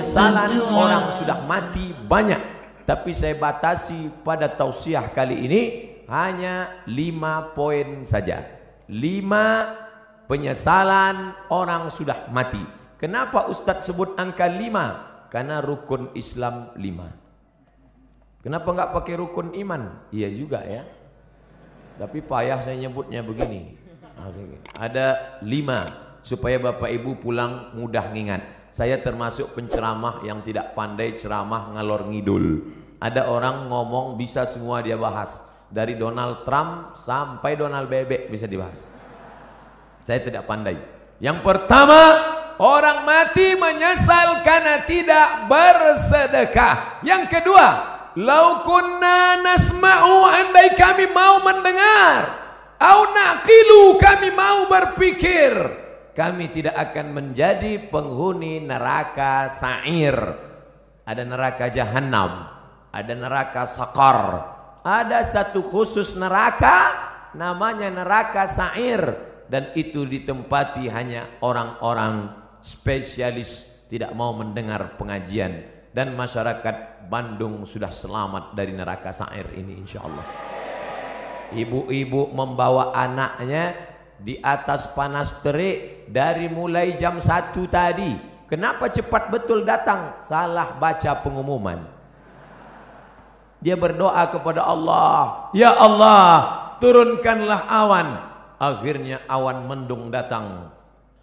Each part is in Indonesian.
penyesalan orang sudah mati banyak, tapi saya batasi pada tausiah kali ini hanya 5 poin saja. 5 penyesalan orang sudah mati. Kenapa Ustadz sebut angka 5? Karena rukun Islam 5. Kenapa nggak pakai rukun iman? Iya juga ya. Tapi payah saya nyebutnya begini. Ada 5 supaya Bapak Ibu pulang mudah ngingat. Saya termasuk penceramah yang tidak pandai ceramah ngalor ngidul. Ada orang ngomong bisa semua dia bahas. Dari Donald Trump sampai Donald Bebek bisa dibahas. Saya tidak pandai. Yang pertama, orang mati menyesal karena tidak bersedekah. Yang kedua, lau kunna nasma'u, andai kami mau mendengar, au naqilu, kami mau berpikir, kami tidak akan menjadi penghuni neraka sa'ir. Ada neraka jahanam, ada neraka sakar, ada satu khusus neraka namanya neraka sa'ir, dan itu ditempati hanya orang-orang spesialis tidak mau mendengar pengajian. Dan masyarakat Bandung sudah selamat dari neraka sa'ir ini insyaallah. Ibu-ibu membawa anaknya di atas panas terik dari mulai jam 1 tadi. Kenapa cepat betul datang? Salah baca pengumuman. Dia berdoa kepada Allah, ya Allah, turunkanlah awan. Akhirnya awan mendung datang,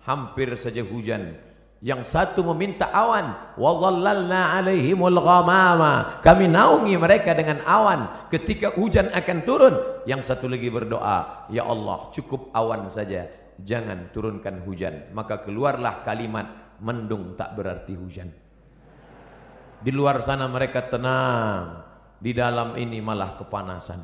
hampir saja hujan. Yang satu meminta awan, wa dhallalna alaihimul ghamama, kami naungi mereka dengan awan ketika hujan akan turun. Yang satu lagi berdoa, ya Allah, cukup awan saja, jangan turunkan hujan. Maka keluarlah kalimat, mendung tak berarti hujan. Di luar sana mereka tenang, di dalam ini malah kepanasan.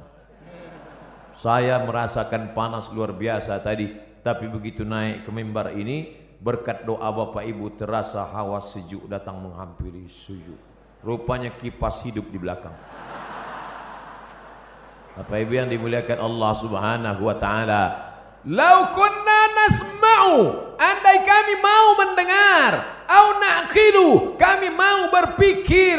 Saya merasakan panas luar biasa tadi, tapi begitu naik ke mimbar ini, berkat doa Bapak Ibu terasa hawa sejuk datang menghampiri sujud. Rupanya kipas hidup di belakang. Bapak Ibu yang dimuliakan Allah Subhanahu wa taala, lau kunna nasma'u, andai kami mau mendengar, au naqilu, kami mau berpikir,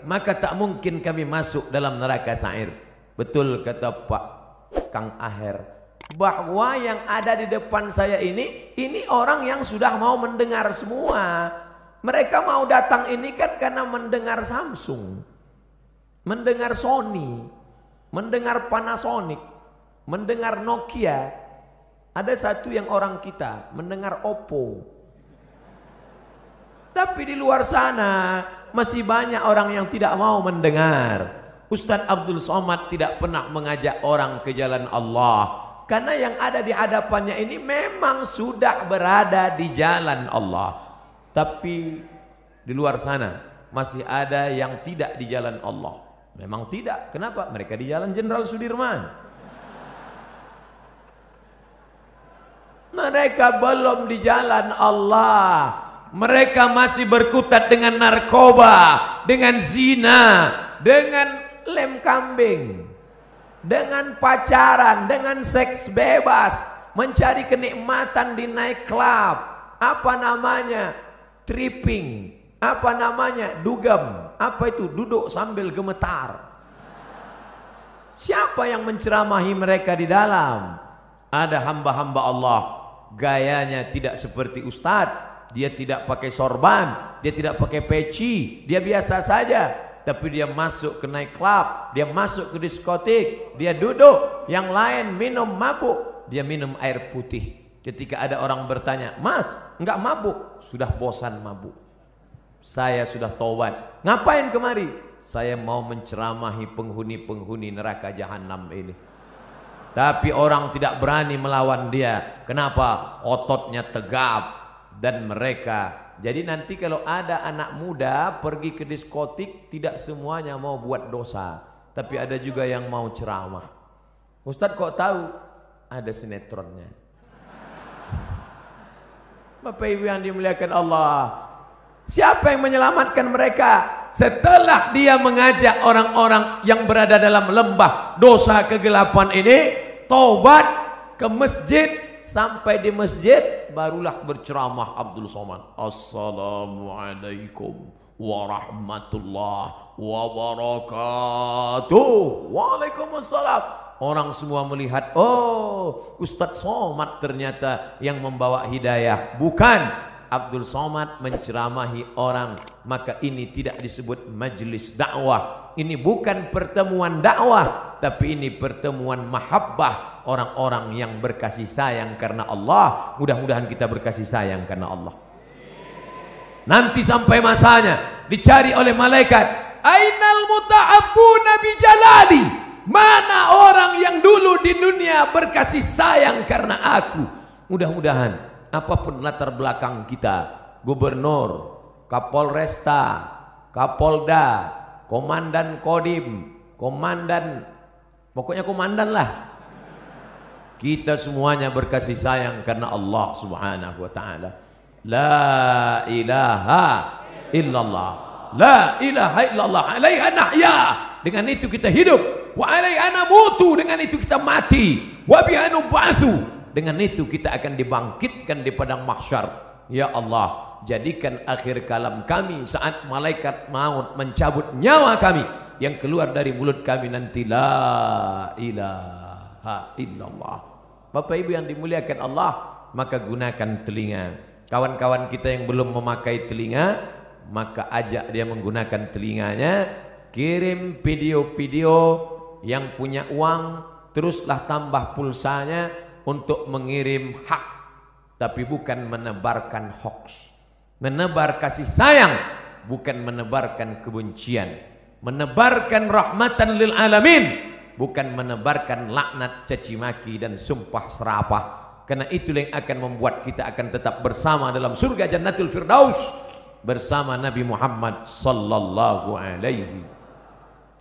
maka tak mungkin kami masuk dalam neraka sa'ir. Betul kata Pak Kang Aher, bahwa yang ada di depan saya ini orang yang sudah mau mendengar semua. Mereka mau datang ini kan karena mendengar Samsung, mendengar Sony, mendengar Panasonic, mendengar Nokia. Ada satu yang orang kita mendengar Oppo. Tapi di luar sana masih banyak orang yang tidak mau mendengar. Ustadz Abdul Somad tidak pernah mengajak orang ke jalan Allah, karena yang ada di hadapannya ini memang sudah berada di jalan Allah. Tapi di luar sana masih ada yang tidak di jalan Allah. Memang tidak. Kenapa? Mereka di jalan Jenderal Sudirman. Mereka belum di jalan Allah. Mereka masih berkutat dengan narkoba, dengan zina, dengan lem kambing, dengan pacaran, dengan seks bebas, mencari kenikmatan di night club, apa namanya, tripping, apa namanya, dugem, apa itu, duduk sambil gemetar. Siapa yang menceramahi mereka di dalam? Ada hamba-hamba Allah, gayanya tidak seperti ustadz, dia tidak pakai sorban, dia tidak pakai peci, dia biasa saja. Tapi dia masuk ke night club, dia masuk ke diskotik, dia duduk, yang lain minum mabuk, dia minum air putih. Ketika ada orang bertanya, Mas, enggak mabuk? Sudah bosan mabuk. Saya sudah taubat. Ngapain kemari? Saya mau menceramahi penghuni-penghuni neraka jahanam ini. Tapi orang tidak berani melawan dia. Kenapa? Ototnya tegap. Dan mereka, jadi nanti kalau ada anak muda pergi ke diskotik, tidak semuanya mau buat dosa, tapi ada juga yang mau ceramah. Ustadz kok tahu? Ada sinetronnya. Bapak Ibu yang dimuliakan Allah, siapa yang menyelamatkan mereka? Setelah dia mengajak orang-orang yang berada dalam lembah dosa kegelapan ini taubat ke masjid. Sampai di masjid barulah berceramah Abdul Somad. Assalamualaikum warahmatullahi wabarakatuh. Waalaikumsalam. Orang semua melihat, oh Ustadz Somad ternyata yang membawa hidayah. Bukan, Abdul Somad menceramahi orang. Maka ini tidak disebut majelis dakwah. Ini bukan pertemuan dakwah, tapi ini pertemuan mahabbah, orang-orang yang berkasih sayang karena Allah. Mudah-mudahan kita berkasih sayang karena Allah. Nanti sampai masanya dicari oleh malaikat, ainal muta'abbuna bijalali, mana orang yang dulu di dunia berkasih sayang karena aku. Mudah-mudahan apapun latar belakang kita, gubernur, kapolresta, kapolda, komandan kodim, komandan, pokoknya komandan lah, kita semuanya berkasih sayang karena Allah subhanahu wa ta'ala. La ilaha illallah, la ilaha illallah, alaiha nahya, dengan itu kita hidup. Wa alaiha namutu, dengan itu kita mati. Wa biha nub'atsu, dengan itu kita akan dibangkitkan di padang mahsyar. Ya Allah, jadikan akhir kalam kami saat malaikat maut mencabut nyawa kami, yang keluar dari mulut kami nanti la ilaha illallah. Bapak Ibu yang dimuliakan Allah, maka gunakan telinga. Kawan-kawan kita yang belum memakai telinga, maka ajak dia menggunakan telinganya. Kirim video-video. Yang punya uang, teruslah tambah pulsanya untuk mengirim hak, tapi bukan menebarkan hoax. Menebar kasih sayang, bukan menebarkan kebencian. Menebarkan rahmatan lil alamin, bukan menebarkan laknat, caci maki dan sumpah serapah. Karena itulah yang akan membuat kita akan tetap bersama dalam surga Jannatul Firdaus bersama Nabi Muhammad sallallahu alaihi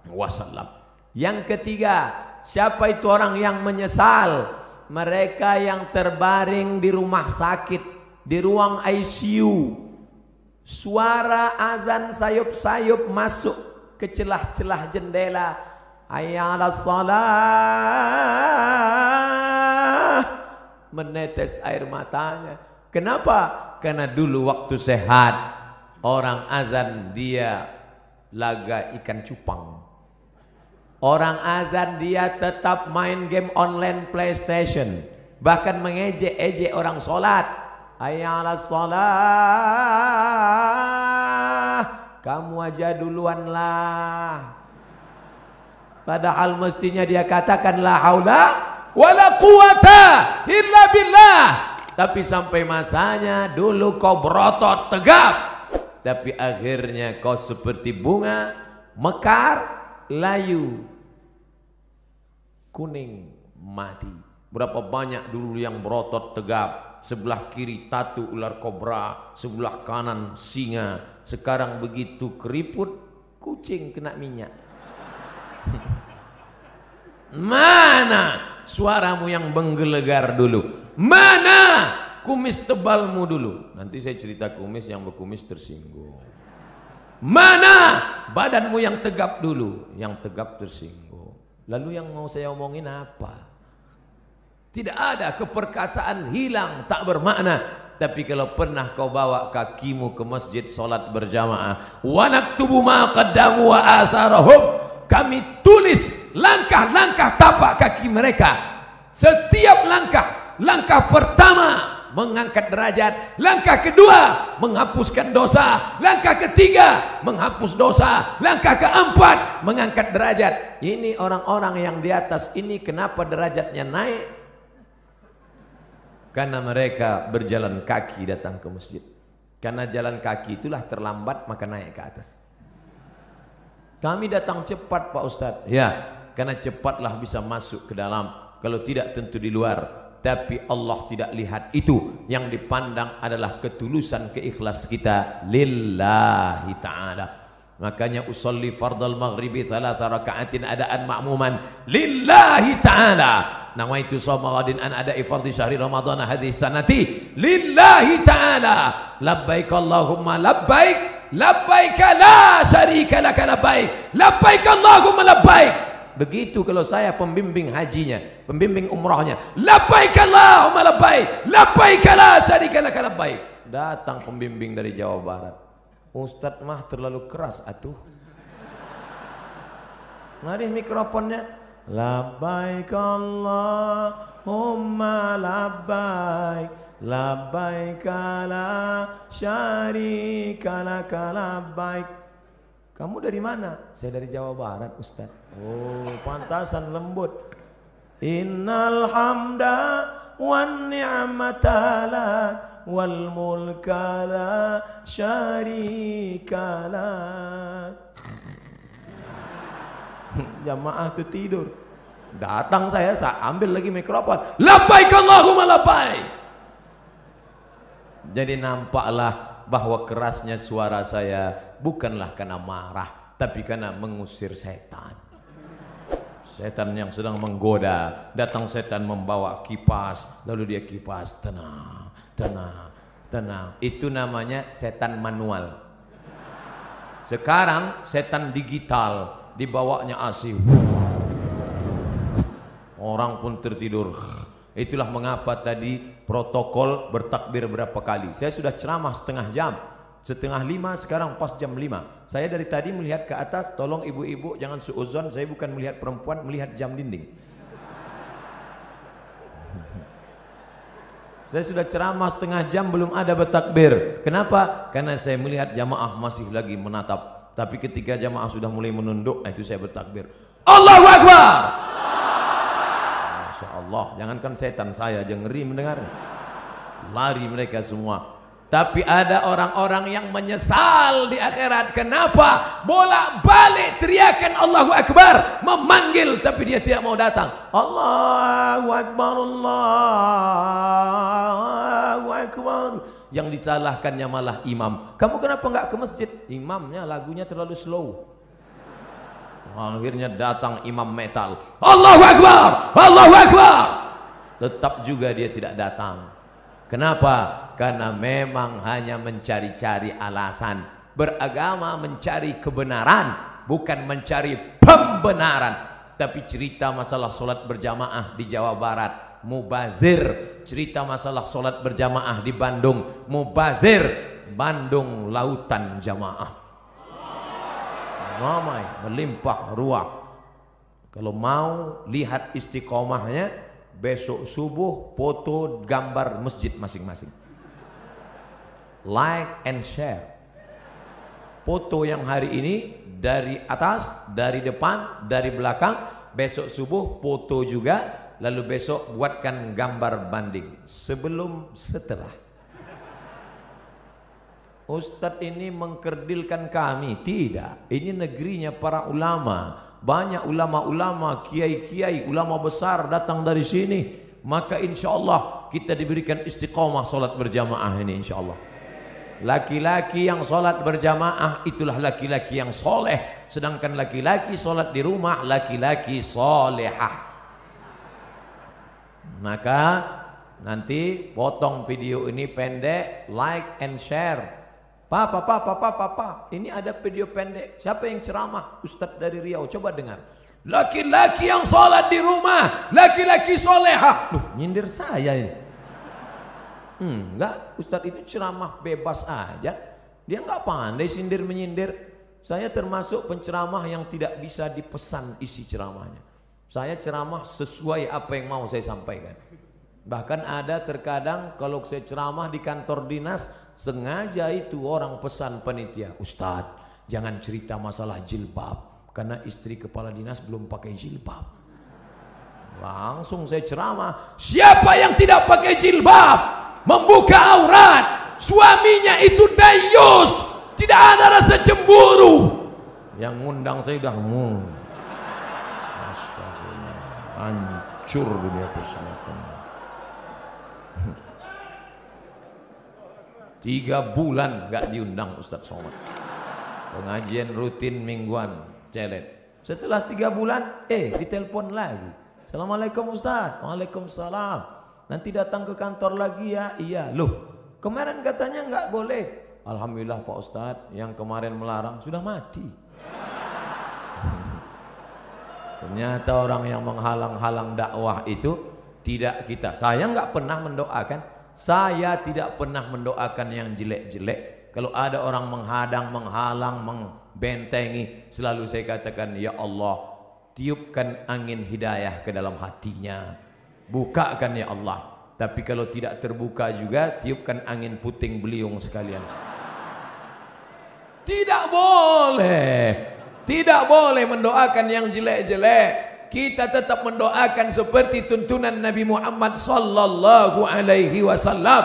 wasallam. Yang ketiga, siapa itu orang yang menyesal? Mereka yang terbaring di rumah sakit, di ruang ICU. Suara azan sayup-sayup masuk ke celah-celah jendela. Hayya 'alas shalah. Menetes air matanya. Kenapa? Karena dulu waktu sehat, orang azan dia laga ikan cupang. Orang azan dia tetap main game online PlayStation, bahkan mengejek-ejek orang sholat. Hayya 'alas shalah, kamu aja duluan lah. Padahal mestinya dia katakan la haula wala quwata illa billah. Tapi sampai masanya dulu kau berotot tegap, tapi akhirnya kau seperti bunga mekar, layu, kuning, mati. Berapa banyak dulu yang berotot tegap, sebelah kiri tatu ular kobra, sebelah kanan singa. Sekarang begitu keriput, kucing kena minyak. Mana suaramu yang menggelegar dulu? Mana kumis tebalmu dulu? Nanti saya cerita kumis, yang berkumis tersinggung. Mana badanmu yang tegap dulu? Yang tegap tersinggung. Lalu yang mau saya omongin apa? Tidak ada, keperkasaan hilang, tak bermakna. Tapi kalau pernah kau bawa kakimu ke masjid solat berjamaah, wa naktubu ma qaddamu wa asarahum, kami tulis langkah-langkah tapak kaki mereka. Setiap langkah, langkah pertama mengangkat derajat, langkah kedua menghapuskan dosa, langkah ketiga menghapus dosa, langkah keempat mengangkat derajat. Ini orang-orang yang di atas ini kenapa derajatnya naik? Karena mereka berjalan kaki datang ke masjid. Karena jalan kaki itulah terlambat, maka naik ke atas. Kami datang cepat Pak Ustadz. Ya, karena cepatlah bisa masuk ke dalam. Kalau tidak tentu di luar. Tapi Allah tidak lihat itu. Yang dipandang adalah ketulusan, keikhlasan kita lillahi ta'ala. Makanya usolli fardal maghribi thalatha raka'atin adaan ma'muman lillahi ta'ala. Nawaitu shawma ghadin an ada'i fardhi syahri ramadhana hadhihi sanati lillahi ta'ala. Labbaik Allahumma labbaik, labbaik la syarika laka labbaik, labbaik Allahumma labbaik. Begitu kalau saya pembimbing hajinya, pembimbing umrahnya, labbaik Allahumma labbaik, labbaik la syarika laka labbaik. Datang pembimbing dari Jawa Barat, Ustadz mah terlalu keras atuh. Mari mikrofonnya. Labbaik Allahumma labbaik, labbaik la syarika laka labbaik. Kamu dari mana? Saya dari Jawa Barat, Ustadz. Oh, pantasan lembut. Innal hamda wan ni'mata lak wal mulka la syarika lak. Jamaah itu tidur. Datang saya ambil lagi mikrofon. Labbaik Allahumma labbaik. Jadi nampaklah bahwa kerasnya suara saya bukanlah karena marah, tapi karena mengusir setan. Setan yang sedang menggoda. Datang setan membawa kipas, lalu dia kipas. Tenang, tenang, tenang. Itu namanya setan manual. Sekarang setan digital, dibawanya AC. Orang pun tertidur. Itulah mengapa tadi protokol bertakbir berapa kali. Saya sudah ceramah setengah jam. Setengah 5, sekarang pas jam 5. Saya dari tadi melihat ke atas. Tolong ibu-ibu jangan suuzon, saya bukan melihat perempuan, melihat jam dinding. Saya sudah ceramah setengah jam belum ada bertakbir. Kenapa? Karena saya melihat jamaah masih lagi menatap. Tapi ketika jamaah sudah mulai menunduk, itu saya bertakbir. Allahu Akbar. Masya Allah, jangankan setan, saya aja ngeri mendengar. Lari mereka semua. Tapi ada orang-orang yang menyesal di akhirat. Kenapa? Bolak-balik teriakan Allahu Akbar, memanggil tapi dia tidak mau datang. Allahu Akbar, Allahu Akbar. Yang disalahkannya malah imam. Kamu kenapa nggak ke masjid? Imamnya lagunya terlalu slow. Akhirnya datang imam metal. Allahu Akbar, Allahu Akbar. Tetap juga dia tidak datang. Kenapa? Karena memang hanya mencari-cari alasan. Beragama mencari kebenaran, bukan mencari pembenaran. Tapi cerita masalah sholat berjamaah di Jawa Barat, mubazir. Cerita masalah sholat berjamaah di Bandung, mubazir. Bandung lautan jamaah, ramai, melimpah ruah. Kalau mau lihat istiqomahnya, besok subuh foto gambar masjid masing-masing. Like and share. Foto yang hari ini dari atas, dari depan, dari belakang. Besok subuh foto juga. Lalu besok buatkan gambar banding sebelum setelah. Ustadz ini mengkerdilkan kami. Tidak, ini negerinya para ulama. Banyak ulama-ulama, kiai-kiai, ulama besar datang dari sini. Maka insya Allah kita diberikan istiqomah solat berjamaah ini insya Allah. Laki-laki yang solat berjamaah itulah laki-laki yang soleh. Sedangkan laki-laki solat di rumah, laki-laki solehah. Maka nanti potong video ini pendek, like and share. Papa, ini ada video pendek. Siapa yang ceramah? Ustadz dari Riau, coba dengar. Laki-laki yang sholat di rumah, laki-laki solehah. Loh, nyindir saya ini. Enggak, Ustadz itu ceramah bebas aja. Dia enggak pandai sindir menyindir. Saya termasuk penceramah yang tidak bisa dipesan isi ceramahnya. Saya ceramah sesuai apa yang mau saya sampaikan. Bahkan ada terkadang kalau saya ceramah di kantor dinas, sengaja itu orang pesan panitia, Ustadz jangan cerita masalah jilbab karena istri kepala dinas belum pakai jilbab. Langsung saya ceramah, siapa yang tidak pakai jilbab membuka aurat, suaminya itu dayus, tidak ada rasa cemburu. Yang ngundang saya udah hancur dunia persilatan. 3 bulan gak diundang Ustadz Somad. Pengajian rutin mingguan celet. Setelah 3 bulan ditelepon lagi. Assalamualaikum Ustadz. Waalaikumsalam. Nanti datang ke kantor lagi ya. Iya. Loh, kemarin katanya nggak boleh. Alhamdulillah Pak Ustadz, yang kemarin melarang sudah mati. Ternyata orang yang menghalang-halang dakwah itu tidak kita. Saya nggak pernah mendoakan. Saya tidak pernah mendoakan yang jelek-jelek. Kalau ada orang menghadang, menghalang, membentengi, selalu saya katakan, ya Allah, tiupkan angin hidayah ke dalam hatinya, bukakan ya Allah. Tapi kalau tidak terbuka juga, tiupkan angin puting beliung sekalian. Tidak boleh mendoakan yang jelek-jelek. Kita tetap mendoakan seperti tuntunan Nabi Muhammad sallallahu alaihi wasallam.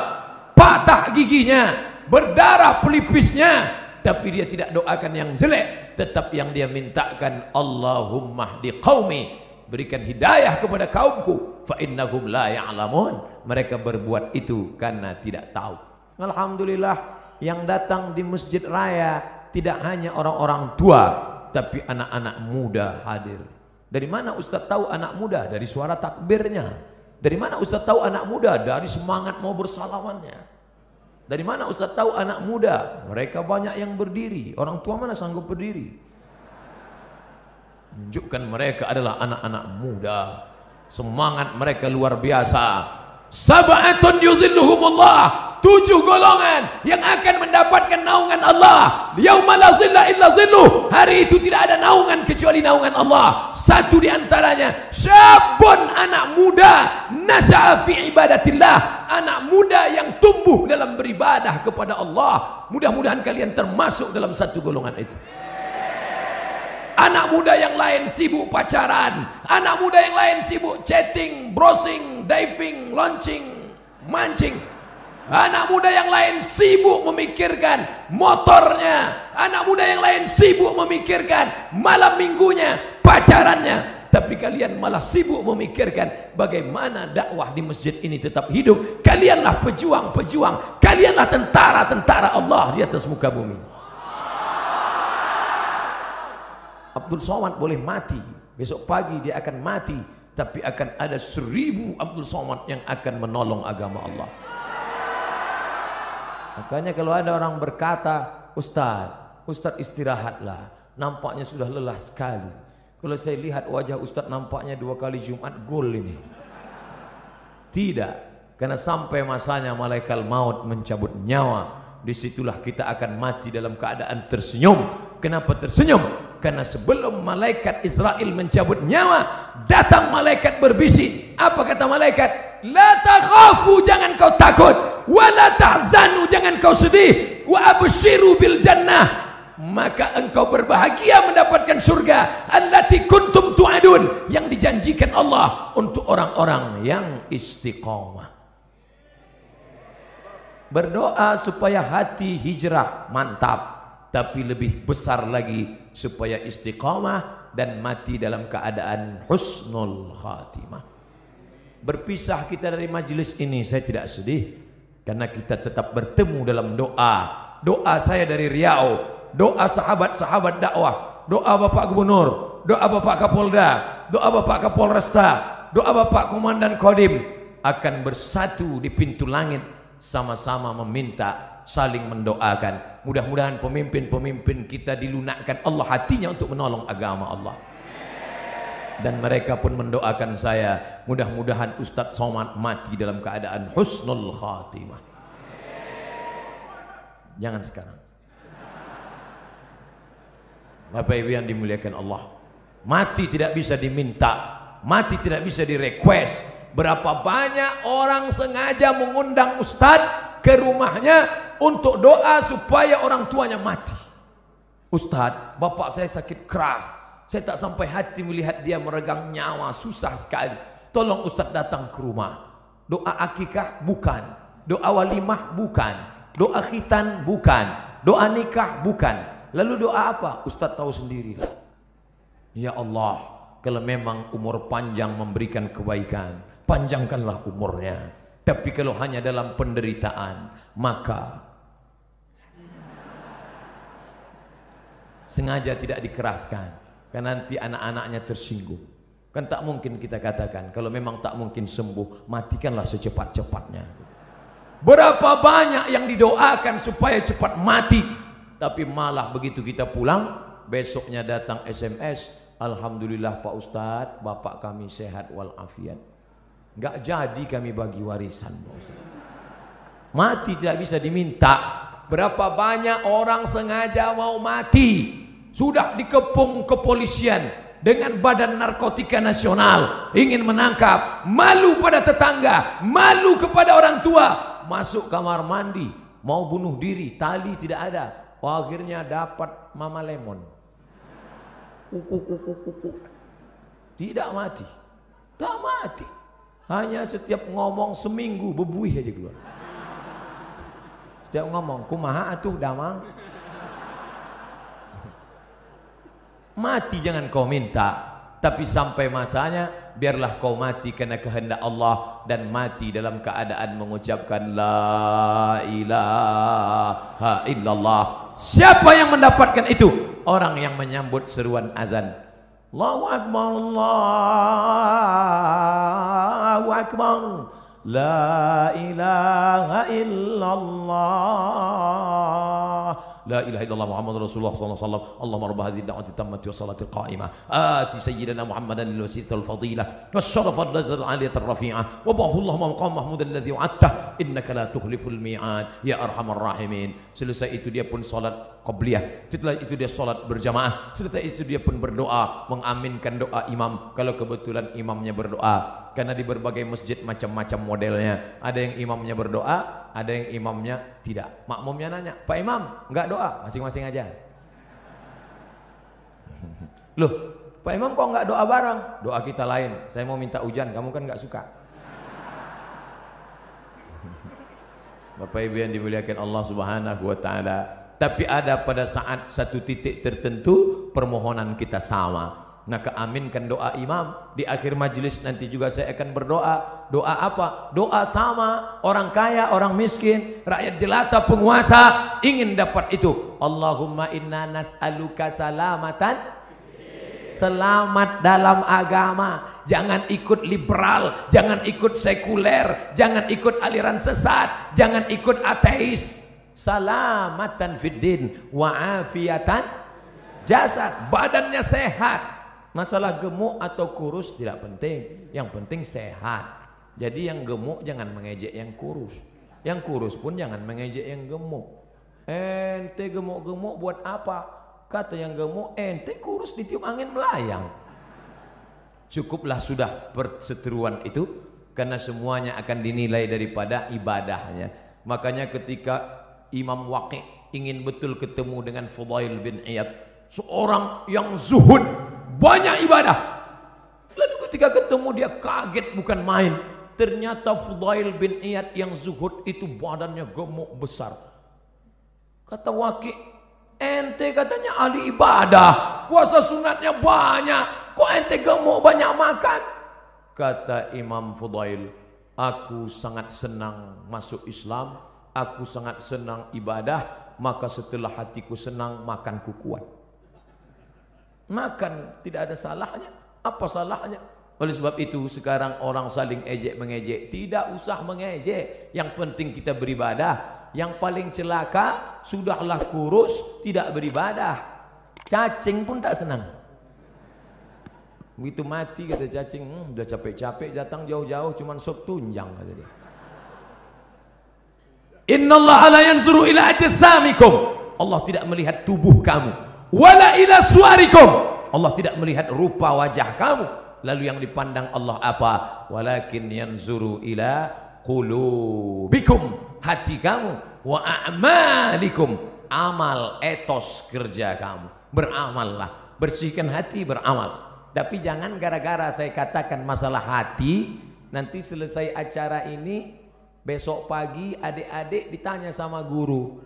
Patah giginya, berdarah pelipisnya, tapi dia tidak doakan yang jelek. Tetap yang dia mintakan, Allahumma hdi qaumi, berikan hidayah kepada kaumku, fa innahum la ya'lamun. Mereka berbuat itu karena tidak tahu. Alhamdulillah, yang datang di Masjid Raya tidak hanya orang-orang tua, tapi anak-anak muda hadir. Dari mana Ustaz tahu anak muda? Dari suara takbirnya. Dari mana Ustaz tahu anak muda? Dari semangat mau bersalamannya. Dari mana Ustaz tahu anak muda? Mereka banyak yang berdiri. Orang tua mana sanggup berdiri? Menunjukkan mereka adalah anak-anak muda. Semangat mereka luar biasa. Sab'atun yuzilluhumullah, 7 golongan yang akan mendapatkan naungan Allah. Yauma la zilla illa zilluh, hari itu tidak ada naungan kecuali naungan Allah. Satu di antaranya, syabun, anak muda, nasya'a fi ibadatillah, anak muda yang tumbuh dalam beribadah kepada Allah. Mudah-mudahan kalian termasuk dalam satu golongan itu. Anak muda yang lain sibuk pacaran, anak muda yang lain sibuk chatting, browsing, diving, launching, mancing. Anak muda yang lain sibuk memikirkan motornya, anak muda yang lain sibuk memikirkan malam minggunya, pacarannya. Tapi kalian malah sibuk memikirkan bagaimana dakwah di masjid ini tetap hidup. Kalianlah pejuang-pejuang, kalianlah tentara-tentara Allah di atas muka bumi. Abdul Somad boleh mati, besok pagi dia akan mati, tapi akan ada 1000 Abdul Somad yang akan menolong agama Allah. Makanya kalau ada orang berkata, Ustaz istirahatlah, nampaknya sudah lelah sekali. Kalau saya lihat wajah Ustaz nampaknya 2 kali Jumat gol ini. Tidak, karena sampai masanya malaikat maut mencabut nyawa, disitulah kita akan mati dalam keadaan tersenyum. Kenapa tersenyum? Karena sebelum malaikat Israel mencabut nyawa, datang malaikat berbisik. Apa kata malaikat? La takhafu, jangan kau takut, wa la tahzanu, jangan kau sedih, wa abshiru bil jannah, maka engkau berbahagia mendapatkan surga allati kuntum tu'adun, yang dijanjikan Allah untuk orang-orang yang istiqamah. Berdoa supaya hati hijrah mantap, tapi lebih besar lagi supaya istiqamah dan mati dalam keadaan husnul khatimah. Berpisah kita dari majelis ini saya tidak sedih, karena kita tetap bertemu dalam doa. Doa saya dari Riau, doa sahabat-sahabat dakwah, doa Bapak Gubernur, doa Bapak Kapolda, doa Bapak Kapolresta, doa Bapak Komandan Kodim akan bersatu di pintu langit, sama-sama meminta, saling mendoakan. Mudah-mudahan pemimpin-pemimpin kita dilunakkan Allah hatinya untuk menolong agama Allah. Dan mereka pun mendoakan saya, mudah-mudahan Ustadz Somad mati dalam keadaan husnul khatimah. Jangan sekarang. Bapak Ibu yang dimuliakan Allah, mati tidak bisa diminta, mati tidak bisa direquest. Berapa banyak orang sengaja mengundang Ustadz ke rumahnya untuk doa supaya orang tuanya mati. Ustadz, bapak saya sakit keras, saya tak sampai hati melihat dia meregang nyawa, susah sekali. Tolong Ustadz datang ke rumah. Doa akikah bukan, doa walimah bukan, doa khitan bukan, doa nikah bukan. Lalu doa apa? Ustadz tahu sendirilah. Ya Allah, kalau memang umur panjang memberikan kebaikan, panjangkanlah umurnya. Tapi kalau hanya dalam penderitaan, maka sengaja tidak dikeraskan, karena nanti anak-anaknya tersinggung. Kan tak mungkin kita katakan, kalau memang tak mungkin sembuh, matikanlah secepat-cepatnya. Berapa banyak yang didoakan supaya cepat mati, tapi malah begitu kita pulang, besoknya datang SMS, Alhamdulillah Pak Ustadz, bapak kami sehat walafiat. Gak jadi kami bagi warisan Pak Ustadz. Mati tidak bisa diminta, Berapa banyak orang sengaja mau mati, sudah dikepung kepolisian dengan Badan Narkotika Nasional, ingin menangkap, malu pada tetangga, malu kepada orang tua, masuk kamar mandi, mau bunuh diri, tali tidak ada, akhirnya dapat Mama Lemon, tidak mati, tak mati, hanya setiap ngomong seminggu bebuih aja keluar. Setiap ngomong, kumaha atuh damang. Mati jangan kau minta, tapi sampai masanya biarlah kau mati karena kehendak Allah, dan mati dalam keadaan mengucapkan la ilaha illallah. Siapa yang mendapatkan itu? Orang yang menyambut seruan azan. Allahu akbar, Allahu akbar, la ilaha illallah, la ilaha illallah Muhammad Rasulullah sallallahu alaihi wasallam. Allahumma rabb hadhihi ad-da'wati tammati was-salati al-qa'imah ati sayyidina Muhammadan al-wasilata al-fadilah wasyarafa al-'aliyata ar-rafi'ah wa ba'athu Allahumma maqam mahmudan alladhi wa'adta innaka la tukhliful mi'ad ya arhamar rahimin. Selesai itu dia pun salat qabliyah, setelah itu dia salat berjamaah, setelah itu dia pun berdoa, mengaminkan doa imam kalau kebetulan imamnya berdoa. Karena di berbagai masjid macam-macam modelnya, ada yang imamnya berdoa, ada yang imamnya tidak. Makmumnya nanya, Pak Imam enggak doa? Masing-masing aja. Loh, Pak Imam kok enggak doa bareng? Doa kita lain, saya mau minta hujan, kamu kan enggak suka. Bapak Ibu yang dimuliakan Allah Subhanahu wa taala. Tapi ada pada saat satu titik tertentu permohonan kita sama. Maka aminkan doa imam. Di akhir majelis nanti juga saya akan berdoa. Doa apa? Doa sama. Orang kaya, orang miskin, rakyat jelata, penguasa ingin dapat itu. Allahumma inna nas'aluka salamatan, selamat dalam agama. Jangan ikut liberal, jangan ikut sekuler, jangan ikut aliran sesat, jangan ikut ateis. Salamatan fiddin wa afiatan jasad, badannya sehat. Masalah gemuk atau kurus tidak penting, yang penting sehat. Jadi yang gemuk jangan mengejek yang kurus, yang kurus pun jangan mengejek yang gemuk. Ente gemuk-gemuk buat apa? Kata yang gemuk, ente kurus ditiup angin melayang. Cukuplah sudah perseteruan itu, karena semuanya akan dinilai daripada ibadahnya. Makanya ketika Imam Waqi' ingin betul ketemu dengan Fudail bin Iyad, seorang yang zuhud, banyak ibadah, lalu ketika ketemu dia kaget bukan main. Ternyata Fudail bin Iyad yang zuhud itu badannya gemuk besar. Kata Waqi', ente katanya ahli ibadah, puasa sunatnya banyak, kok ente gemuk banyak makan? Kata Imam Fudail, aku sangat senang masuk Islam, aku sangat senang ibadah, maka setelah hatiku senang makanku kuat. Makan tidak ada salahnya, apa salahnya? Oleh sebab itu sekarang orang saling ejek mengejek, tidak usah mengejek, yang penting kita beribadah. Yang paling celaka sudahlah kurus tidak beribadah, cacing pun tak senang. Begitu mati kata cacing, udah capek-capek datang jauh-jauh cuman sop tunjang kata dia. Innallaha la yanzuru ila ajsamikum, Allah tidak melihat tubuh kamu. Wala ila suarikum, Allah tidak melihat rupa wajah kamu. Lalu yang dipandang Allah apa? Walakin yanzuru ila qulubikum, hati kamu, wa a'malikum, amal etos kerja kamu. Beramallah, bersihkan hati, beramal. Tapi jangan gara-gara saya katakan masalah hati, nanti selesai acara ini besok pagi adik-adik ditanya sama guru,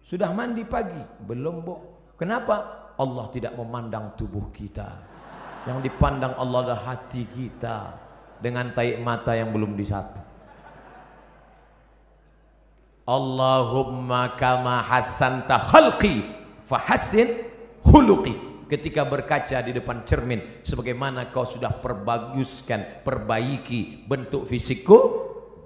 sudah mandi pagi? Belum, Bu. Kenapa? Allah tidak memandang tubuh kita, yang dipandang Allah adalah hati kita dengan taik mata yang belum disapu. Allahumma kama hassanta khalqi fahassin khuluqi. Ketika berkaca di depan cermin, sebagaimana kau sudah perbaiki bentuk fisikku,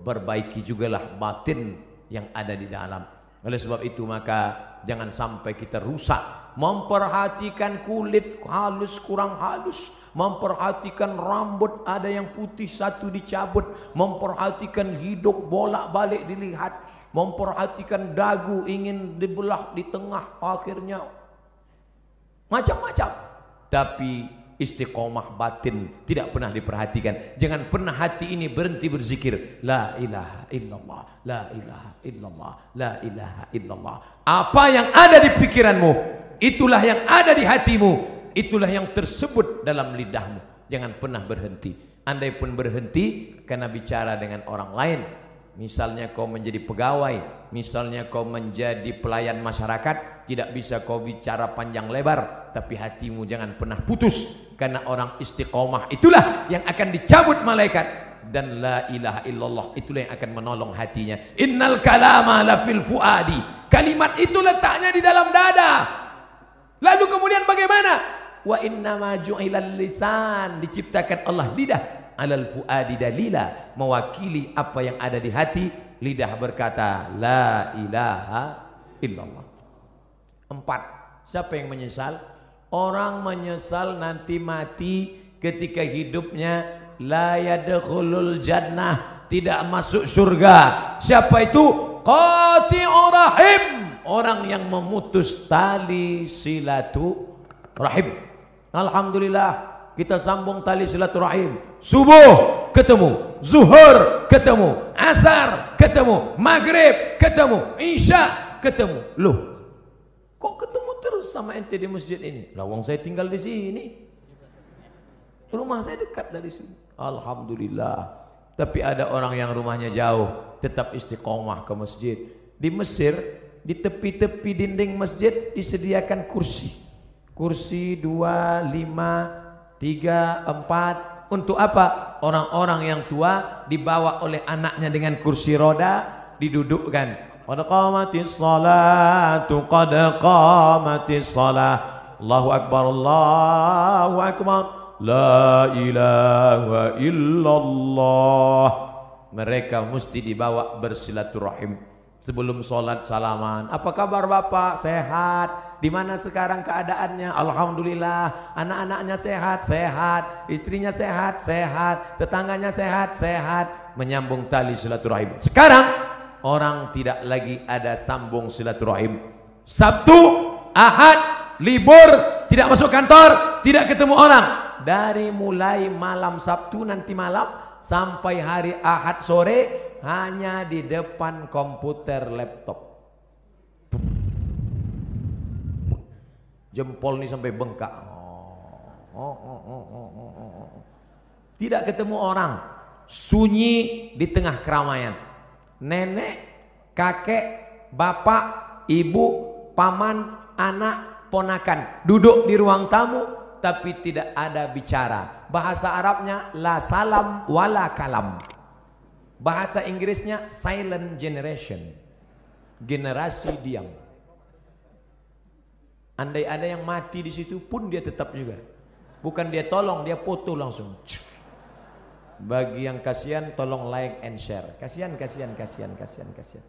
perbaiki jugalah batin yang ada di dalam. Oleh sebab itu maka jangan sampai kita rusak memperhatikan kulit halus kurang halus, memperhatikan rambut ada yang putih satu dicabut, memperhatikan hidup bolak-balik dilihat. memperhatikan dagu, ingin dibelah di tengah, akhirnya macam-macam. Tapi istiqomah batin tidak pernah diperhatikan. Jangan pernah hati ini berhenti berzikir la ilaha illallah, la ilaha illallah, la ilaha illallah. Apa yang ada di pikiranmu, itulah yang ada di hatimu, itulah yang tersebut dalam lidahmu. Jangan pernah berhenti. Andai pun berhenti karena bicara dengan orang lain, misalnya kau menjadi pegawai, misalnya kau menjadi pelayan masyarakat, tidak bisa kau bicara panjang lebar, tapi hatimu jangan pernah putus, karena orang istiqomah itulah yang akan dicabut malaikat, dan la ilaha illallah itulah yang akan menolong hatinya. Innal kalama la fil fuadi, kalimat itu letaknya di dalam dada. Lalu kemudian bagaimana? Wa innama ju'ilal lisan, diciptakan Allah lidah, alal fuadi dalila, mewakili apa yang ada di hati. Lidah berkata la ilaha illallah. 4. Siapa yang menyesal? Orang menyesal nanti mati ketika hidupnya la yadkhulul jannah, tidak masuk surga. Siapa itu? Qati'ur rahim, orang yang memutus tali silaturahim. Alhamdulillah kita sambung tali silaturahim. Subuh ketemu, zuhur ketemu, asar ketemu, maghrib ketemu, isya ketemu. Loh, kok ketemu terus sama ente di masjid ini? Lawang saya tinggal di sini, rumah saya dekat dari sini. Alhamdulillah. Tapi ada orang yang rumahnya jauh, tetap istiqomah ke masjid. Di Mesir, di tepi-tepi dinding masjid disediakan kursi. Kursi 2, 5, 3, 4. Untuk apa? Orang-orang yang tua dibawa oleh anaknya dengan kursi roda, didudukkan. Qad qamatis salatu, qad qamatis salah. Allahu akbar, Allahu akbar. La ilaha illallah. Mereka mesti dibawa bersilaturahim. Sebelum sholat salaman. Apa kabar Bapak? Sehat. Di mana sekarang keadaannya? Alhamdulillah. Anak-anaknya sehat, sehat. Istrinya sehat, sehat. Tetangganya sehat, sehat. Menyambung tali silaturahim. Sekarang orang tidak lagi ada sambung silaturahim. Sabtu, Ahad, libur, tidak masuk kantor, tidak ketemu orang. Dari mulai malam Sabtu nanti malam sampai hari Ahad sore hanya di depan komputer laptop. Jempol ini sampai bengkak. Tidak ketemu orang. Sunyi di tengah keramaian. Nenek, kakek, bapak, ibu, paman, anak, ponakan duduk di ruang tamu, tapi tidak ada bicara. Bahasa Arabnya la salam wala kalam. Bahasa Inggrisnya silent generation, generasi diam. Andai ada yang mati di situ pun dia tetap juga. Bukan dia tolong, dia foto langsung. Bagi yang kasihan tolong like and share. Kasihan, kasihan, kasihan, kasihan, kasihan.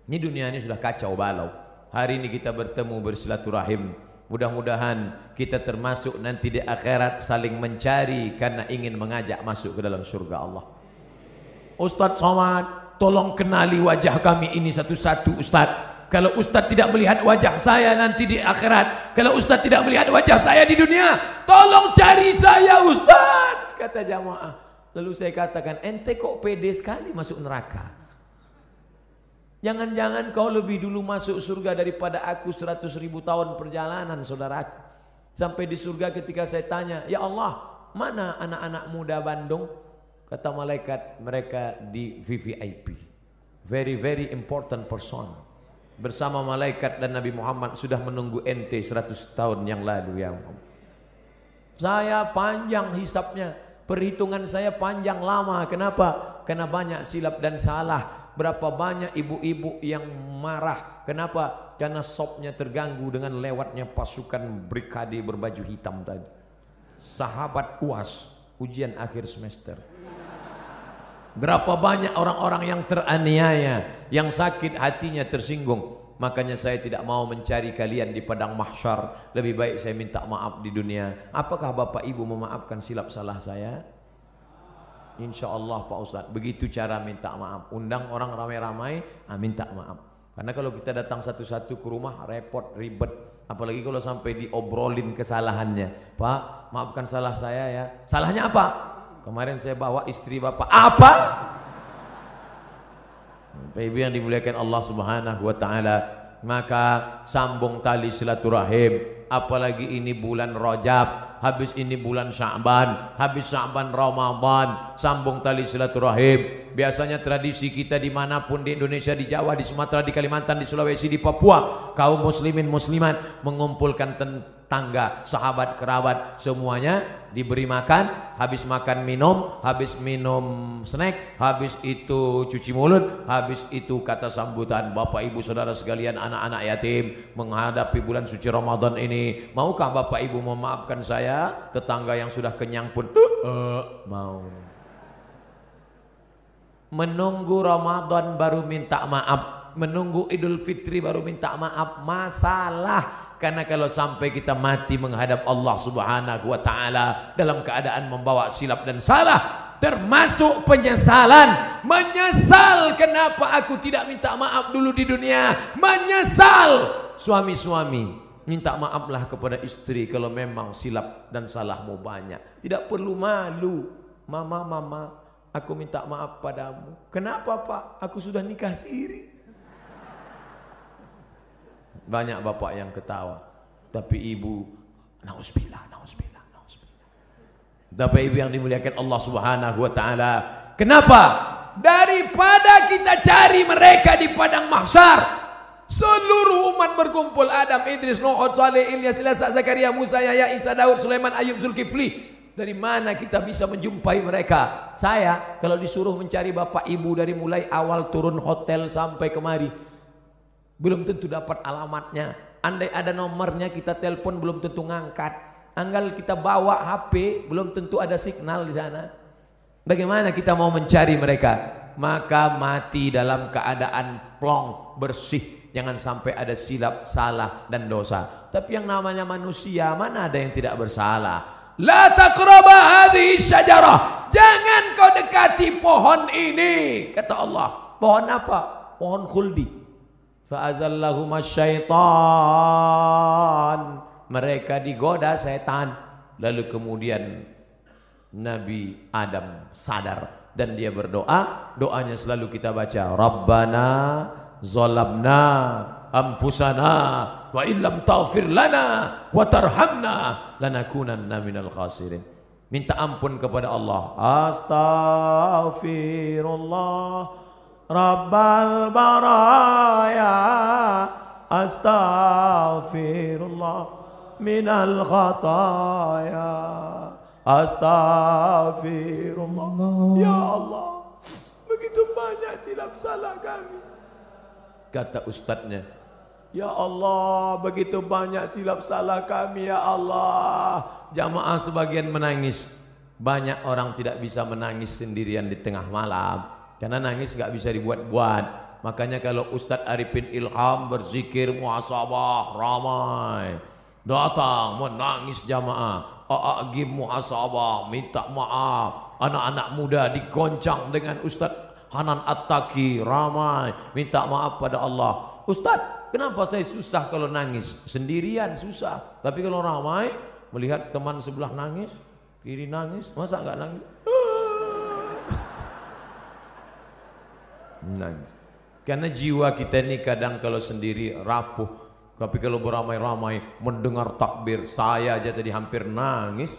Ini dunia ini sudah kacau balau. Hari ini kita bertemu bersilaturahim. Mudah-mudahan kita termasuk nanti di akhirat saling mencari karena ingin mengajak masuk ke dalam surga Allah. Ustadz Somad, tolong kenali wajah kami ini satu-satu Ustadz. Kalau Ustadz tidak melihat wajah saya nanti di akhirat, kalau Ustadz tidak melihat wajah saya di dunia, tolong cari saya Ustadz, kata jamaah. Lalu saya katakan, ente kok pede sekali masuk neraka? Jangan-jangan kau lebih dulu masuk surga daripada aku 100.000 tahun perjalanan saudaraku. Sampai di surga ketika saya tanya, ya Allah, mana anak-anak muda Bandung? Kata malaikat, mereka di VVIP, very very important person. Bersama malaikat dan Nabi Muhammad sudah menunggu ente 100 tahun yang lalu ya Muhammad. Saya panjang hisapnya, perhitungan saya panjang lama. Kenapa? Karena banyak silap dan salah. Berapa banyak ibu-ibu yang marah. Kenapa? Karena sopnya terganggu dengan lewatnya pasukan brigade berbaju hitam tadi. Sahabat UAS, ujian akhir semester. Berapa banyak orang-orang yang teraniaya, yang sakit hatinya tersinggung. Makanya saya tidak mau mencari kalian di padang mahsyar. Lebih baik saya minta maaf di dunia. Apakah Bapak Ibu memaafkan silap salah saya? Insya Allah Pak Ustadz. Begitu cara minta maaf. Undang orang ramai-ramai, minta maaf. Karena kalau kita datang satu-satu ke rumah repot, ribet. Apalagi kalau sampai diobrolin kesalahannya. Pak, maafkan salah saya ya. Salahnya apa? Kemarin saya bawa istri bapak. Apa? Bapak Ibu yang dimuliakan Allah Subhanahu wa taala, maka sambung tali silaturahim. Apalagi ini bulan Rajab, habis ini bulan Sya'ban, habis Sya'ban Ramadan, sambung tali silaturahim. Biasanya tradisi kita dimanapun di Indonesia, di Jawa, di Sumatera, di Kalimantan, di Sulawesi, di Papua, kaum muslimin muslimat mengumpulkan tangga, sahabat, kerabat, semuanya diberi makan. Habis makan minum, habis minum snack, habis itu cuci mulut, habis itu kata sambutan. Bapak ibu saudara sekalian, anak-anak yatim menghadapi bulan suci Ramadan ini, maukah bapak ibu memaafkan saya? Tetangga yang sudah kenyang pun mau. Menunggu Ramadan baru minta maaf, menunggu Idul Fitri baru minta maaf, masalah. Karena kalau sampai kita mati menghadap Allah Subhanahu wa taala dalam keadaan membawa silap dan salah, termasuk penyesalan. Menyesal kenapa aku tidak minta maaf dulu di dunia. Menyesal. Suami-suami, minta maaflah kepada istri kalau memang silap dan salahmu banyak. Tidak perlu malu. Mama, aku minta maaf padamu. Kenapa Pak? Aku sudah nikah siri. Banyak bapak yang ketawa, tapi ibu, nauzubillah. Bapak ibu yang dimuliakan Allah Subhanahu wa taala, kenapa? Daripada kita cari mereka di padang mahsyar, seluruh umat berkumpul, Adam, Idris, Nuh, Saleh, Ilyas, Ilasa, Zakaria, Musa, Yahya, Isa, Daud, Sulaiman, Ayub, Zulkifli. Dari mana kita bisa menjumpai mereka? Saya kalau disuruh mencari bapak ibu dari mulai awal turun hotel sampai kemari, belum tentu dapat alamatnya. Andai ada nomornya kita telepon belum tentu ngangkat. Anggal kita bawa HP belum tentu ada signal di sana. Bagaimana kita mau mencari mereka? Maka mati dalam keadaan plong, bersih. Jangan sampai ada silap, salah dan dosa. Tapi yang namanya manusia, mana ada yang tidak bersalah? La taqraba hadhihi syajarah. Jangan kau dekati pohon ini, kata Allah. Pohon apa? Pohon khuldi. Fa'azallahuma syaitan, mereka digoda setan. Lalu kemudian Nabi Adam sadar dan dia berdoa. Doanya selalu kita baca, Rabbana zalamna anfusana wa illam taghfir lana wa tarhamna lanakunanna minal khasirin. Minta ampun kepada Allah. Astaghfirullah Rabbal baraya, astaghfirullah minal khataya, astaghfirullah. Ya Allah, begitu banyak silap salah kami. Kata ustadznya, ya Allah, begitu banyak silap salah kami ya Allah. Jamaah sebagian menangis. Banyak orang tidak bisa menangis sendirian di tengah malam, karena nangis gak bisa dibuat-buat. Makanya kalau Ustadz Arifin Ilham berzikir muhasabah, ramai datang menangis jamaah. A'agim muhasabah, minta maaf. Anak-anak muda digoncang dengan Ustadz Hanan At-Taki, ramai minta maaf pada Allah. Ustadz, kenapa saya susah kalau nangis? Sendirian susah, tapi kalau ramai, melihat teman sebelah nangis, kiri nangis, masa gak nangis? Nangis. Karena jiwa kita ini kadang kalau sendiri rapuh, tapi kalau beramai-ramai mendengar takbir, saya aja tadi hampir nangis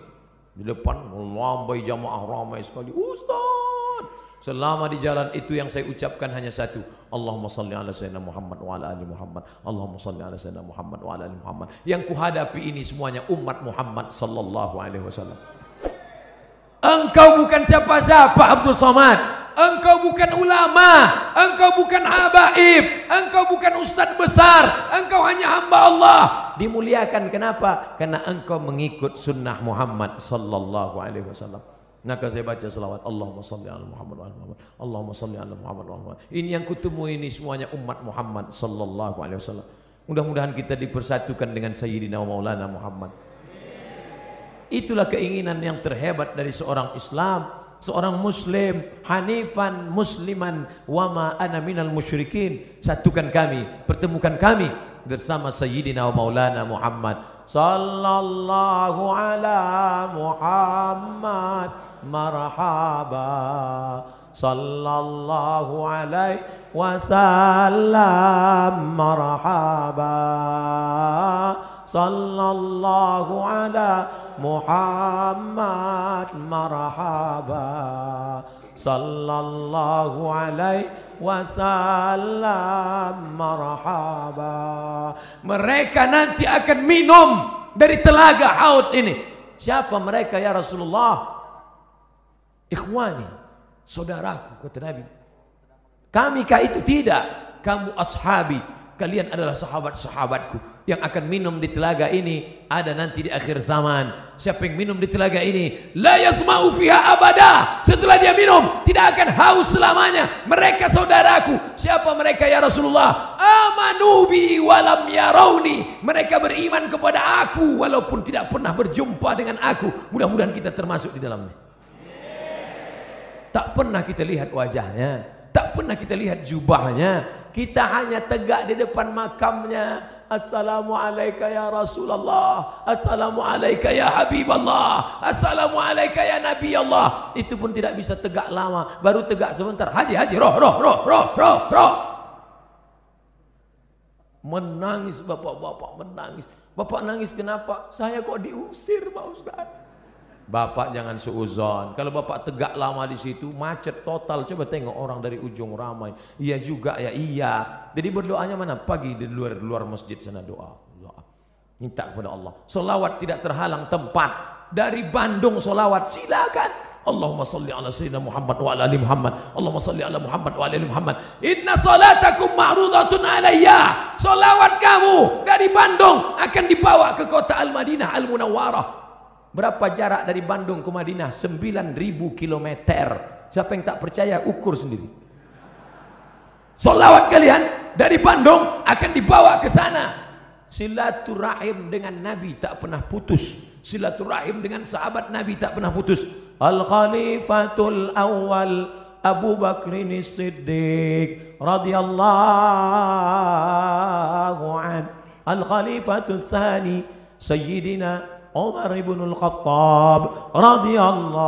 di depan melambai jamaah ramai sekali. Ustaz, selama di jalan itu yang saya ucapkan hanya satu, Allahumma salli ala sayyidina Muhammad wa ala ali Muhammad, Allahumma salli ala sayyidina Muhammad wa ala ali Muhammad. Yang kuhadapi ini semuanya umat Muhammad sallallahu alaihi wasallam. Engkau bukan siapa-siapa Abdul Somad. Engkau bukan ulama, engkau bukan habaib, engkau bukan ustadz besar, engkau hanya hamba Allah. Dimuliakan kenapa? Karena engkau mengikut sunnah Muhammad sallallahu alaihi wasallam. Maka saya baca selawat, Allahumma salli ala Muhammad wa ala Muhammad, Allahumma salli ala Muhammad wa ala Muhammad. Ini yang kutemui ini semuanya umat Muhammad sallallahu alaihi wasallam. Mudah-mudahan kita dipersatukan dengan Sayyidina Maulana Muhammad. Itulah keinginan yang terhebat dari seorang Islam. seorang muslim, hanifan musliman wa ma ana minal musyrikin. Satukan kami, pertemukan kami bersama Sayyidina wa Maulana Muhammad sallallahu ala Muhammad marhaba sallallahu alaihi wasallam marhaba sallallahu ala Muhammad marhaba sallallahu alaihi wasallam marhaba. Mereka nanti akan minum dari telaga Haud ini. Siapa mereka ya Rasulullah? Ikhwani, saudaraku, kata Nabi. Kami kah itu? Tidak. Kamu ashabi, kalian adalah sahabat-sahabatku yang akan minum di telaga ini. Ada nanti di akhir zaman. Siapa yang minum di telaga ini, la yasma'u fiha abada. Setelah dia minum, tidak akan haus selamanya. Mereka saudaraku. Siapa mereka ya Rasulullah? Amanu bi walam yarawni. Mereka beriman kepada aku walaupun tidak pernah berjumpa dengan aku. Mudah-mudahan kita termasuk di dalamnya. Tak pernah kita lihat wajahnya, tak pernah kita lihat jubahnya. Kita hanya tegak di depan makamnya. Assalamualaikum ya Rasulullah, Assalamualaikum ya Habiballah, Assalamualaikum ya Nabi Allah. Itu pun tidak bisa tegak lama, baru tegak sebentar. Haji, roh. Menangis bapak-bapak, menangis. Bapak nangis kenapa? Saya kok diusir Pak Ustaz. Bapak jangan suuzon. Kalau bapak tegak lama di situ macet total. Coba tengok orang dari ujung ramai. Iya juga ya, iya. Jadi berdoanya mana? Pagi di luar masjid sana doa. Minta kepada Allah. Solawat tidak terhalang tempat. Dari Bandung solawat silakan. Allahumma salli ala sayyidina Muhammad wa ala ali Muhammad. Allahumma salli ala Muhammad wa ala ali Muhammad. Inna salatakum ma'rudatun alayya. Solawat kamu dari Bandung akan dibawa ke kota Al-Madinah Al-Munawwarah. Berapa jarak dari Bandung ke Madinah? 9.000 kilometer. Siapa yang tak percaya ukur sendiri. Solawat kalian dari Bandung akan dibawa ke sana. Silaturahim dengan Nabi tak pernah putus. Silaturahim dengan sahabat Nabi tak pernah putus. Al-Khalifatul Awal Abu Bakrin Siddiq radhiyallahu an. Al-Khalifatul Tsani Sayyidina Umar ibn al-Khattab radhiyallahu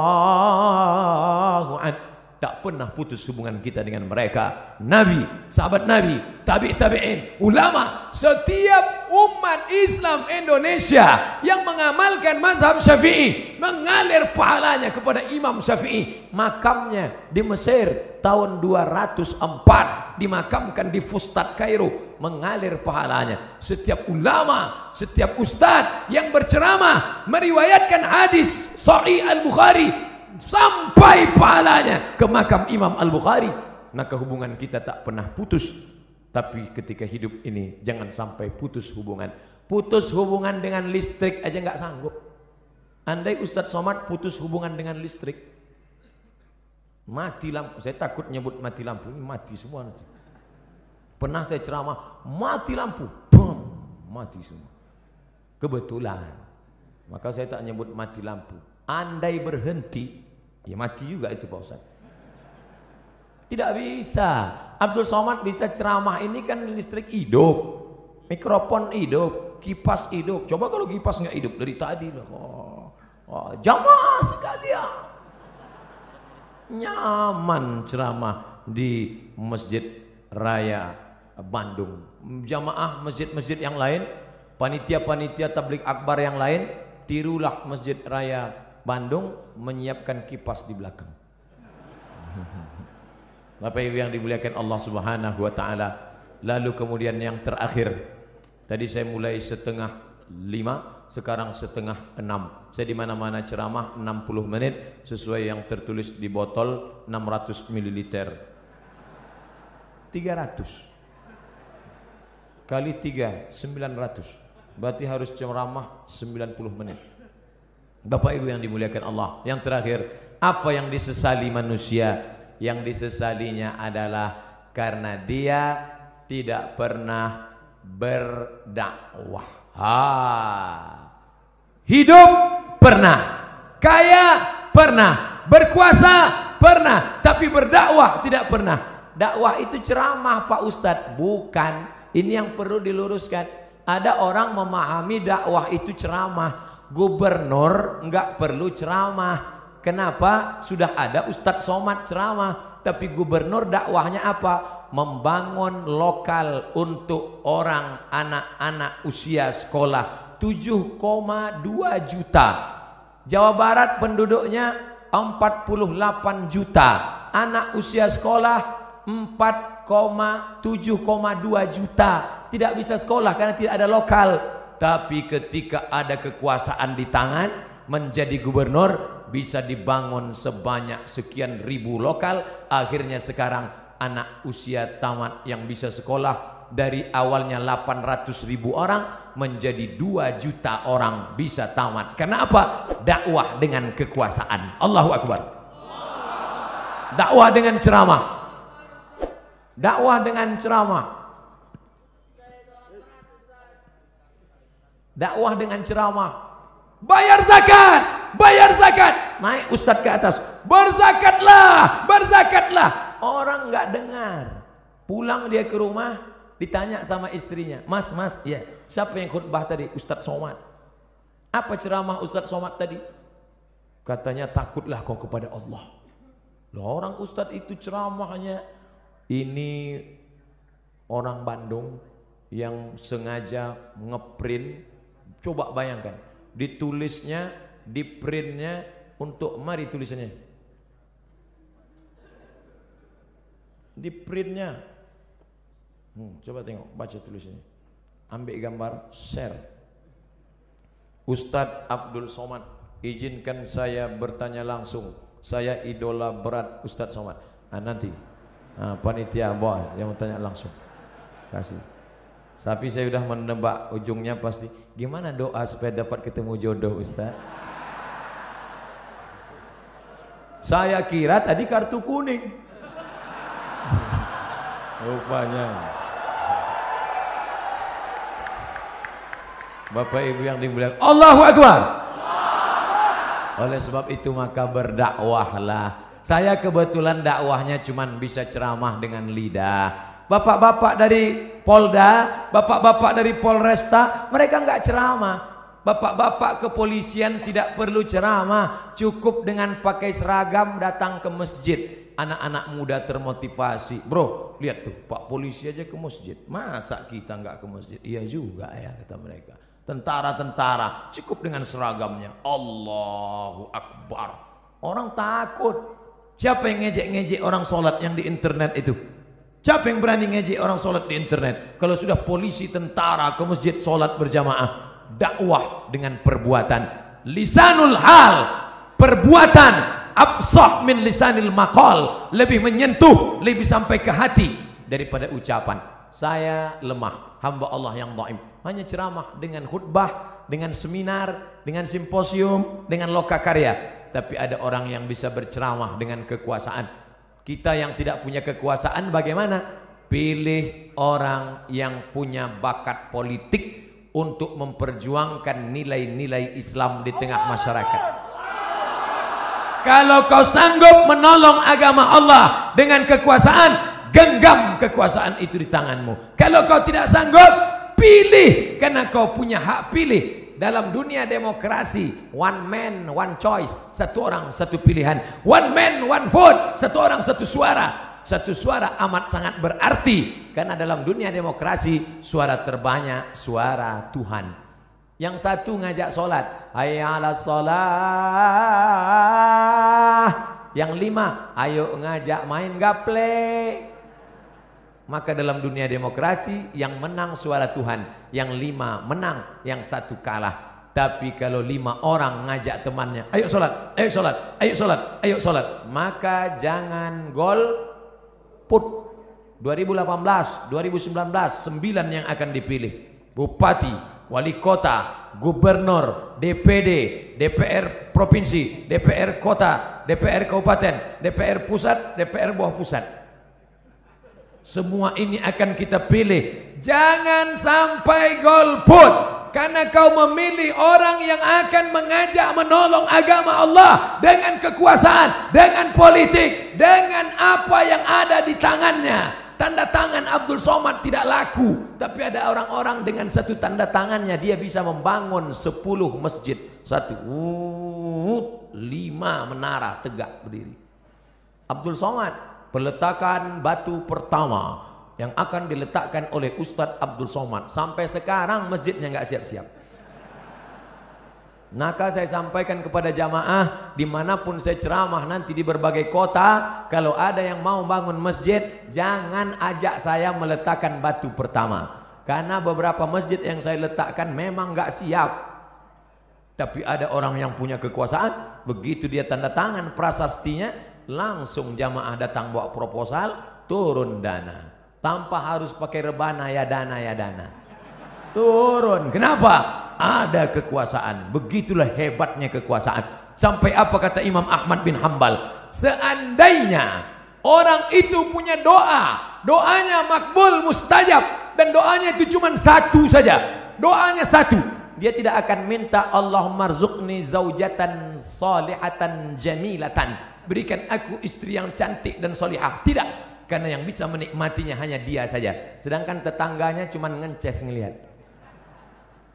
an. Tak pernah putus hubungan kita dengan mereka. Nabi, sahabat Nabi, tabi'in, ulama. Setiap umat Islam Indonesia yang mengamalkan mazhab Syafi'i mengalir pahalanya kepada Imam Syafi'i. Makamnya di Mesir tahun 204, dimakamkan di Fustat Kairo, mengalir pahalanya. Setiap ulama, setiap ustadz yang berceramah meriwayatkan hadis Sahih Al-Bukhari sampai pahalanya ke makam Imam Al-Bukhari. Maka hubungan kita tak pernah putus. Tapi ketika hidup ini jangan sampai putus hubungan. Putus hubungan dengan listrik aja nggak sanggup. Andai Ustadz Somad putus hubungan dengan listrik, mati lampu. Saya takut nyebut mati lampu, ini mati semua. Pernah saya ceramah, mati lampu, boom, mati semua. Kebetulan. Maka saya tak nyebut mati lampu. Andai berhenti, ya mati juga itu Pak Ustaz. Tidak bisa. Abdul Somad bisa ceramah, ini kan listrik hidup, mikrofon hidup, kipas hidup. Coba kalau kipas nggak hidup dari tadi, jamaah sekalian, nyaman ceramah di Masjid Raya Bandung. Jamaah masjid-masjid yang lain, panitia-panitia tabligh akbar yang lain, tirulah Masjid Raya Bandung menyiapkan kipas di belakang. Bapak Ibu yang dimuliakan Allah Subhanahu wa taala. Lalu kemudian yang terakhir, tadi saya mulai 4:30, sekarang 5:30. Saya di mana-mana ceramah 60 menit sesuai yang tertulis di botol 600 ml. 300 kali 3 900. Berarti harus ceramah 90 menit. Bapak Ibu yang dimuliakan Allah, yang terakhir, apa yang disesali manusia? Yang disesalinya adalah karena dia tidak pernah berdakwah. Hidup pernah, kaya pernah, Berkuasa pernah, tapi berdakwah tidak pernah. Dakwah itu ceramah Pak Ustadz, bukan. Ini yang perlu diluruskan. Ada orang memahami dakwah itu ceramah. Gubernur nggak perlu ceramah. Kenapa? Sudah ada Ustadz Somad ceramah. Tapi gubernur dakwahnya apa? Membangun lokal untuk orang anak-anak usia sekolah. 7,2 juta. Jawa Barat penduduknya 48 juta. Anak usia sekolah 7,2 juta. Tidak bisa sekolah karena tidak ada lokal. Tapi ketika ada kekuasaan di tangan, menjadi gubernur, bisa dibangun sebanyak sekian ribu lokal. Akhirnya sekarang anak usia tamat yang bisa sekolah dari awalnya 800.000 orang menjadi 2 juta orang bisa tamat. Karena apa? Dakwah dengan kekuasaan. Allahu Akbar. Dakwah dengan ceramah. Dakwah dengan ceramah. Dakwah dengan ceramah. Bayar zakat, bayar zakat. Naik ustadz ke atas, berzakatlah, berzakatlah. Orang nggak dengar. Pulang dia ke rumah, ditanya sama istrinya, mas, ya, siapa yang khutbah tadi? Ustadz Somad. Apa ceramah Ustadz Somad tadi? Katanya, takutlah kau kepada Allah. Loh, orang ustadz itu ceramahnya, ini orang Bandung yang sengaja ngeprint. Coba bayangkan, ditulisnya, diprintnya untuk, mari tulisannya, diprintnya. Coba tengok, baca tulisannya, ambil gambar, share. Ustadz Abdul Somad, izinkan saya bertanya langsung. Saya idola berat Ustadz Somad. Nanti panitia bawa yang mau tanya langsung, kasih. Tapi saya sudah menebak ujungnya pasti. Gimana doa supaya dapat ketemu jodoh Ustaz? Saya kira tadi kartu kuning. Rupanya. Bapak Ibu yang dimuliakan, Allahu Akbar. Oleh sebab itu maka berdakwahlah. Saya kebetulan dakwahnya cuman bisa ceramah dengan lidah. Bapak-bapak dari Polda, bapak-bapak dari Polresta, mereka nggak ceramah. Bapak-bapak kepolisian tidak perlu ceramah, cukup dengan pakai seragam datang ke masjid. Anak-anak muda termotivasi. Bro, lihat tuh, Pak polisi aja ke masjid. Masa kita nggak ke masjid? Iya juga ya, kata mereka. Tentara-tentara cukup dengan seragamnya. Allahu Akbar. Orang takut. Siapa yang ngejek-ngejek orang sholat yang di internet itu? Siapa yang berani ngejek orang sholat di internet? Kalau sudah polisi, tentara ke masjid sholat berjamaah. Dakwah dengan perbuatan. Lisanul hal, perbuatan afsah min lisanil maqal, lebih menyentuh, lebih sampai ke hati daripada ucapan. Saya lemah, hamba Allah yang dhaif. Hanya ceramah dengan khutbah, dengan seminar, dengan simposium, dengan lokakarya. Tapi ada orang yang bisa berceramah dengan kekuasaan. Kita yang tidak punya kekuasaan bagaimana? Pilih orang yang punya bakat politik untuk memperjuangkan nilai-nilai Islam di tengah masyarakat. Kalau kau sanggup menolong agama Allah dengan kekuasaan, genggam kekuasaan itu di tanganmu. Kalau kau tidak sanggup, pilih, karena kau punya hak pilih. Dalam dunia demokrasi, one man, one choice, satu orang, satu pilihan. One man, one vote, satu orang, satu suara. Satu suara amat sangat berarti, karena dalam dunia demokrasi, suara terbanyak, suara Tuhan. Yang satu ngajak sholat, hayya 'alas sholah. Yang 5, ayo ngajak main gaple. Maka dalam dunia demokrasi yang menang suara Tuhan, yang 5 menang, yang 1 kalah. Tapi kalau 5 orang ngajak temannya, ayo sholat, ayo sholat, ayo sholat, ayo sholat, maka jangan golput. 2018, 2019, 9 yang akan dipilih. Bupati, wali kota, gubernur, DPD, DPR provinsi, DPR kota, DPR kabupaten, DPR pusat, DPR bawah pusat. Semua ini akan kita pilih. Jangan sampai golput. Karena kau memilih orang yang akan mengajak menolong agama Allah dengan kekuasaan, dengan politik, dengan apa yang ada di tangannya. Tanda tangan Abdul Somad tidak laku, tapi ada orang-orang dengan satu tanda tangannya dia bisa membangun 10 masjid. 1, 5 menara tegak berdiri. Abdul Somad, peletakan batu pertama yang akan diletakkan oleh Ustadz Abdul Somad. Sampai sekarang masjidnya nggak siap-siap. Maka saya sampaikan kepada jamaah dimanapun saya ceramah nanti di berbagai kota, kalau ada yang mau bangun masjid, jangan ajak saya meletakkan batu pertama, karena beberapa masjid yang saya letakkan memang nggak siap. Tapi ada orang yang punya kekuasaan, begitu dia tanda tangan prasastinya, langsung jamaah datang bawa proposal, turun dana, tanpa harus pakai rebana ya dana ya dana, turun. Kenapa? Ada kekuasaan. Begitulah hebatnya kekuasaan. Sampai apa kata Imam Ahmad bin Hambal, seandainya orang itu punya doa, doanya makbul mustajab, dan doanya itu cuma satu saja, doanya satu, dia tidak akan minta Allahumma rzuqni zaujatan salihatan jamilatan, berikan aku istri yang cantik dan salihah. Tidak, karena yang bisa menikmatinya hanya dia saja, sedangkan tetangganya cuma ngences ngelihat.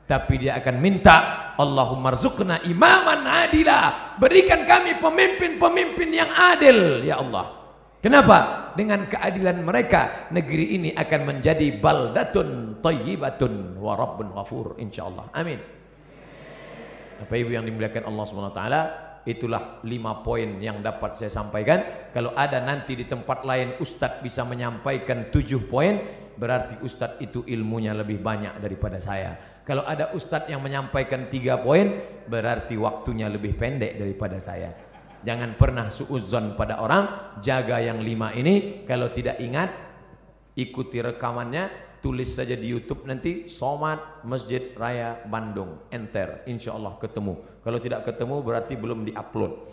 Tapi dia akan minta Allahumma rzuqna imaman adila, berikan kami pemimpin-pemimpin yang adil ya Allah. Kenapa? Dengan keadilan mereka negeri ini akan menjadi baldatun thayyibatun wa rabbun ghafur insyaallah. Amin. Bapak Ibu yang dimuliakan Allah SWT, itulah 5 poin yang dapat saya sampaikan. Kalau ada nanti di tempat lain Ustadz bisa menyampaikan 7 poin, berarti Ustadz itu ilmunya lebih banyak daripada saya. Kalau ada Ustadz yang menyampaikan 3 poin, berarti waktunya lebih pendek daripada saya. Jangan pernah suudzon pada orang, jaga yang 5 ini. Kalau tidak ingat, ikuti rekamannya, tulis saja di YouTube nanti, Somad Masjid Raya Bandung, enter, insya Allah ketemu. Kalau tidak ketemu berarti belum diupload.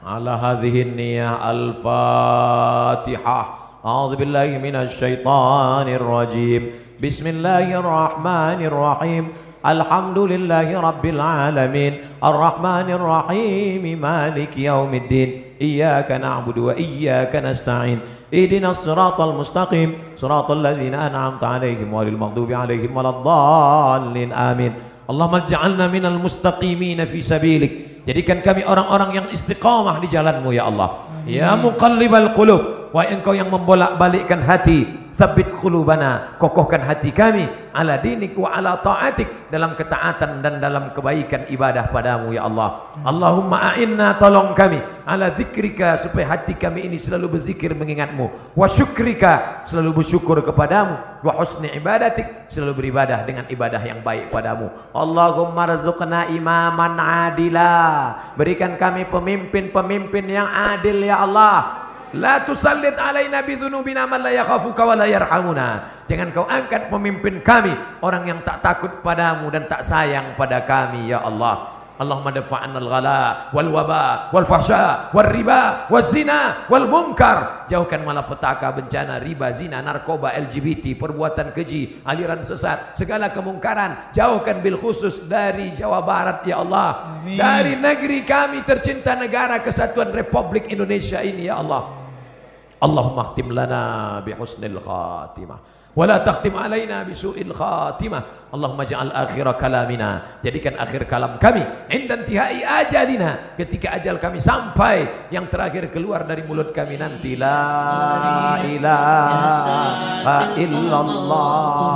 Ala hadhihi niyah al-Fatihah. A'udzubillahi minasyaitonir rajim. Bismillahirrahmanirrahim. Alhamdulillahi rabbil alamin. Arrahmanir rahim. Maliki yaumiddin. Iyyaka na'budu wa iyyaka nasta'in. Ihdinas siratal mustaqim. Siratal ladzina an'amta 'alaihim ghairil maghdubi 'alaihim waladdallin. Amin. Allahumma ij'alna minal mustaqimin fi sabilik. Jadikan kami orang-orang yang istiqamah di jalanmu ya Allah. Ya muqallibal qulub, wahai engkau yang membolak-balikkan hati, sabbit qulubana, kokohkan hati kami ala dinik wa ala ta'atik, dalam ketaatan dan dalam kebaikan ibadah padamu ya Allah. Allahumma a'inna, tolong kami, ala zikrika, supaya hati kami ini selalu berzikir mengingatmu, wa syukrika, selalu bersyukur kepadamu, wa husni ibadatik, selalu beribadah dengan ibadah yang baik padamu. Allahumma rzuqna imaman adila, berikan kami pemimpin-pemimpin yang adil ya Allah. La tusallit alaina bidzunubina man la yakhafuka wa la yarhamuna. Jangan kau angkat pemimpin kami orang yang tak takut padamu dan tak sayang pada kami ya Allah. Allahumma dafa'anna al-ghala wal waba wal fahsya wal riba wal zina wal munkar. Jauhkan malapetaka, bencana, riba, zina, narkoba, LGBT, perbuatan keji, aliran sesat, segala kemungkaran. Jauhkan bil khusus dari Jawa Barat ya Allah. Amin. Dari negeri kami tercinta, negara kesatuan Republik Indonesia ini ya Allah. Allahumma khtim lana bi husnil khatimah wa la takhtim alaina bi su'il khatimah. Allahumma ja'al akhir kalamina, jadikan akhir kalam kami inda intihai ajalina, ketika ajal kami sampai, yang terakhir keluar dari mulut kami nanti la ilaha illallah.